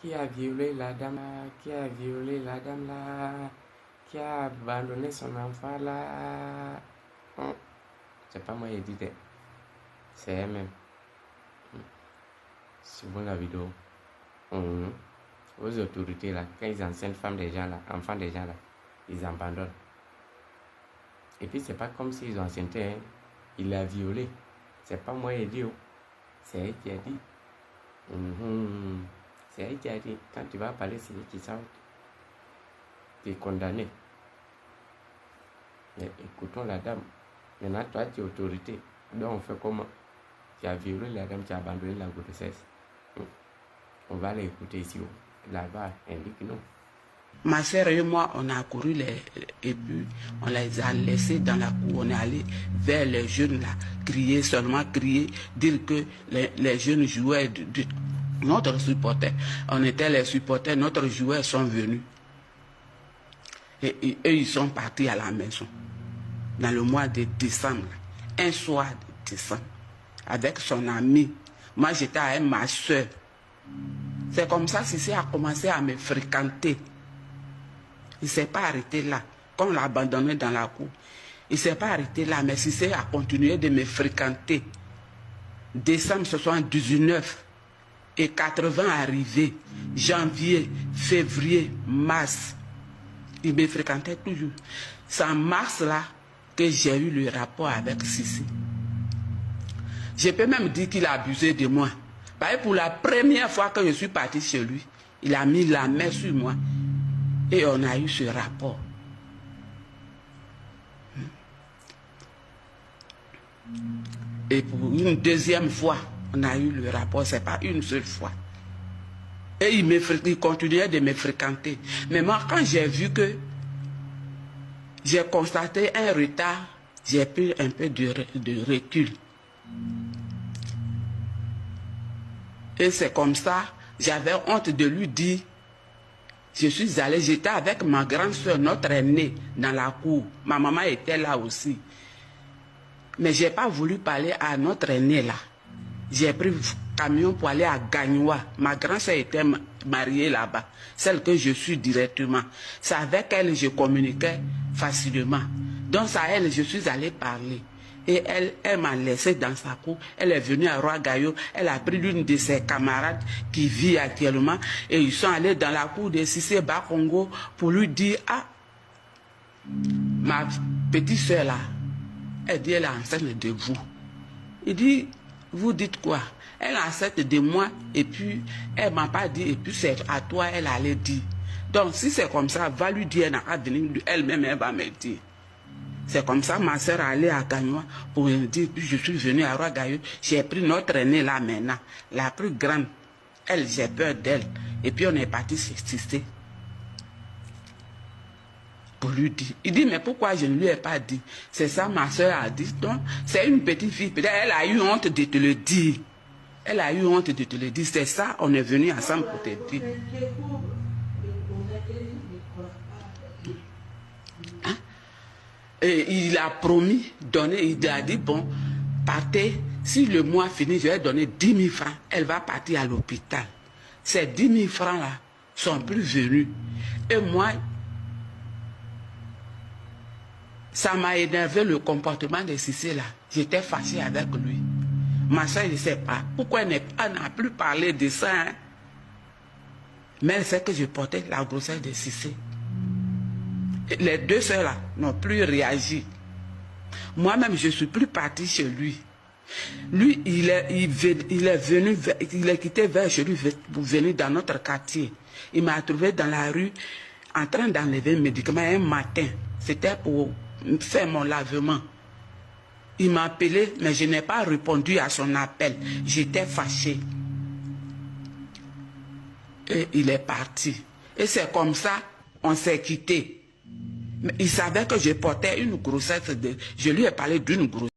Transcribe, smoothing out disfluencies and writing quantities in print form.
Qui a violé la dame là? Qui a violé la dame là? Qui a abandonné son enfant là? C'est pas moi qui ai dit, c'est elle-même. Souvent la vidéo. Aux autorités là, quand ils enseignent femmes des gens là, enfants des gens là, ils abandonnent. Et puis c'est pas comme s'ils ont enseigné, il l'a violé. C'est pas moi qui ai dit, c'est elle qui a dit. C'est elle qui a dit, quand tu vas parler, c'est lui qui sort. Tu es condamné. Mais écoutons la dame. Maintenant, toi, tu es autorité. Donc, on fait comment? Tu as violé la dame, tu as abandonné la grossesse. On va l'écouter ici. Là-bas, indique non. Ma soeur et moi, on a couru et puis on les a laissés dans la cour. On est allé vers les jeunes là, crier, seulement crier, dire que les jeunes joueurs notre supporter. On était les supporters, notre joueurs sont venus. Et eux, ils sont partis à la maison. Dans le mois de décembre, un soir de décembre, avec son ami. Moi, j'étais avec ma soeur. C'est comme ça que Cissé a commencé à me fréquenter. Il ne s'est pas arrêté là. Quand on l'a abandonné dans la cour, il ne s'est pas arrêté là, mais Cissé a continué de me fréquenter. Décembre 79 et 80 arrivé, janvier, février, mars. Il me fréquentait toujours. C'est en mars là que j'ai eu le rapport avec Cissé. Je peux même dire qu'il a abusé de moi. Parce que pour la première fois que je suis parti chez lui, il a mis la main sur moi. Et on a eu ce rapport. Et pour une deuxième fois, on a eu le rapport. Ce n'est pas une seule fois. Et il continuait de me fréquenter. Mais moi, quand j'ai vu que j'ai constaté un retard, j'ai pris un peu de recul. Et c'est comme ça, j'avais honte de lui dire. Je suis allé, j'étais avec ma grande soeur, notre aînée, dans la cour. Ma maman était là aussi. Mais je n'ai pas voulu parler à notre aînée là. J'ai pris le camion pour aller à Gagnoua. Ma grande soeur était mariée là-bas. Celle que je suis directement. C'est avec elle que je communiquais facilement. Donc c'est à elle que je suis allé parler. Et elle m'a laissé dans sa cour. Elle est venue à Roi-Gaillot. Elle a pris l'une de ses camarades qui vit actuellement. Et ils sont allés dans la cour de Cissé Bakongo pour lui dire, ah, ma petite soeur là, elle dit, elle est enceinte de vous. Il dit, vous dites quoi? Elle est enceinte de moi et puis elle ne m'a pas dit et puis c'est à toi elle allait dire. Donc si c'est comme ça, va lui dire, elle-même elle va me dire. C'est comme ça, ma soeur allait à Gagnoua pour me dire, puis je suis venue à Roi-Gaillot, j'ai pris notre aînée là maintenant, la plus grande. Elle, j'ai peur d'elle. Et puis on est parti s'exciser. Pour lui dire. Il dit, mais pourquoi je ne lui ai pas dit? C'est ça, ma soeur a dit. Donc, c'est une petite fille. Peut-être elle a eu honte de te le dire. Elle a eu honte de te le dire. C'est ça, on est venu ensemble pour te dire. Hein? Et il a promis, il a dit, bon, partez, si le mois finit, je vais donner 10 000 francs. Elle va partir à l'hôpital. Ces 10 000 francs-là sont plus venus. Et moi, ça m'a énervé le comportement de Cissé là. J'étais fâchée avec lui. Ma soeur, je ne sais pas pourquoi elle n'a plus parlé de ça. Hein? Mais elle sait que je portais la grossesse de Cissé. Les deux soeurs là n'ont plus réagi. Moi-même, je ne suis plus partie chez lui. Lui, il est quitté vers chez lui pour venir dans notre quartier. Il m'a trouvé dans la rue en train d'enlever un médicament un matin. C'était pour faire mon lavement. Il m'a appelé, mais je n'ai pas répondu à son appel. J'étais fâchée. Et il est parti. Et c'est comme ça, on s'est quitté. Mais il savait que je portais une grossesse. Je lui ai parlé d'une grossesse.